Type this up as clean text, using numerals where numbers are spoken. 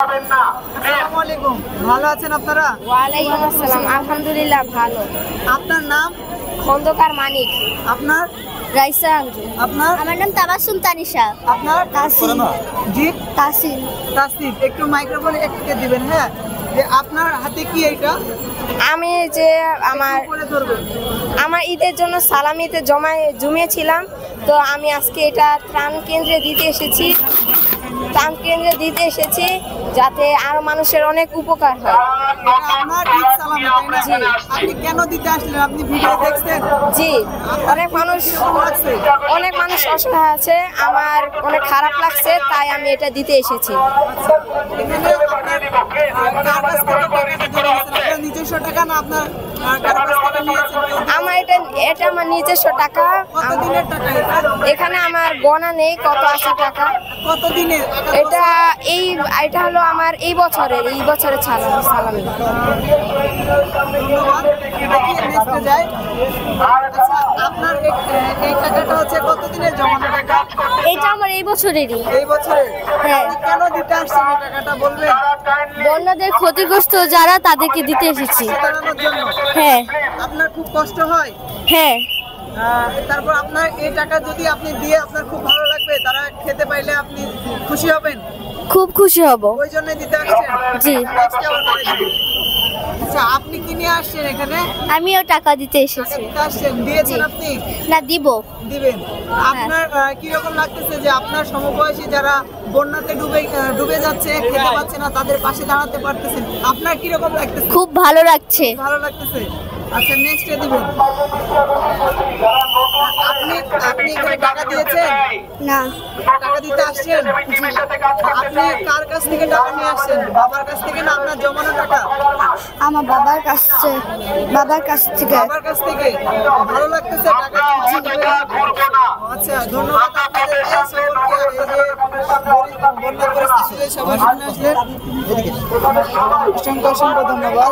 আসসালামু আলাইকুম, ভালো আছেন আপনারা? ওয়ালাইকুম আসসালাম, আলহামদুলিল্লাহ ভালো। আপনার নাম? খন্দকার মানিক। আপনার? রাইসা আঞ্জু। আপনার? আমার নাম তাবাসসুম তানিশা। আপনার? তাসিন। জি, তাসিন। তাসনিফ। একটু মাইক্রোফোনে একটু দিবেন। হ্যাঁ, যে আপনার হাতে কি এটা? আমি যে আমার একটু করে ধরবেন। আমার ঈদের জন্য সালামিতে জমিয়েছিলাম, তো আমি আজকে এটা ত্রাণ কেন্দ্রে দিতে এসেছি। যাতে আরো মানুষের অনেক উপকার হয়। এটা আপনার ঈদ সালামি, তাই না? জি। আপনি কেন দিতে আসলেন? আপনি ভিডিও দেখছেন? জি, অনেক মানুষ অসহায় আছে, আমার অনেক খারাপ লাগছে, তাই আমি এটা দিতে এসেছি। এখানে আপনার কার কাছ থেকে টাকাটা ধরে গেছেন? আপনার নিজস্ব টাকা না আপনার কার কাছ থেকে নিয়েছেন? আমার এটা আমার নিজস্ব টাকা। কত দিনের টাকা এটা? এখানে আমার গণা নেই কত আছে টাকা। কত দিনের? এটা হলো আমার এই বছরের সালামি। ধন্যবাদ। নেক্সটে যাই। আচ্ছা, আপনার এই টাকাটা হচ্ছে কত দিনের জমানো টাকা? এটা আমার এই বছরেরই। এই বছরের? হ্যাঁ। আপনি কেন দিতে আসছেন এই টাকাটা বলবেন? বন্যাদের ক্ষতিগ্রস্ত যারা, তাদেরকে দিতে এসেছি। দাঁড়ানোর জন্য? হ্যাঁ। আপনার খুব কষ্ট হয়? হ্যাঁ। তারপর আপনার এই টাকা যদি আপনি দিয়ে আপনার খুব ভালো লাগবে, তারা খেতে পাইলে আপনি খুশি হবেন? খুব খুশি হব। ওই জন্য দিতে আসছেন? জি। Next আবার পরে দিবেন। আচ্ছা, আপনি কি নিয়ে আসছেন এখানে? আমিও টাকা দিতে এসেছি। দিতে আসছেন? দিয়েছেন জি। আপনি? না, দিব। দিবেন। আপনার কিরকম লাগতেছে যে আপনার সমবয়সী যারা বন্যাতে ডুবে যাচ্ছে, খেতে পাচ্ছে না, তাদের পাশে দাঁড়াতে পারতেছেন? আপনার কিরকম লাগতেছে? খুব ভালো লাগছে। ভালো লাগতেছে। আচ্ছা, নেক্সটে দিবেন। আপনি এখানে টাকা দিয়েছেন? না। টাকা দিতে আসছেন? আপনি কার কাছ থেকে টাকা নিয়ে আসছেন? বাবার কাছ থেকে না আপনার জমানো টাকা? আমার বাবার কাছ থেকে। বাবার কাছ থেকে। ভালো লাগতেছে টাকা দিচ্ছেন? আচ্ছা, ধন্যবাদ আপনাদেরকে সকলকে। এই যে বন্যা পরিস্থিতিতে সবার সামনে আসলেন, অসংখ্য ধন্যবাদ।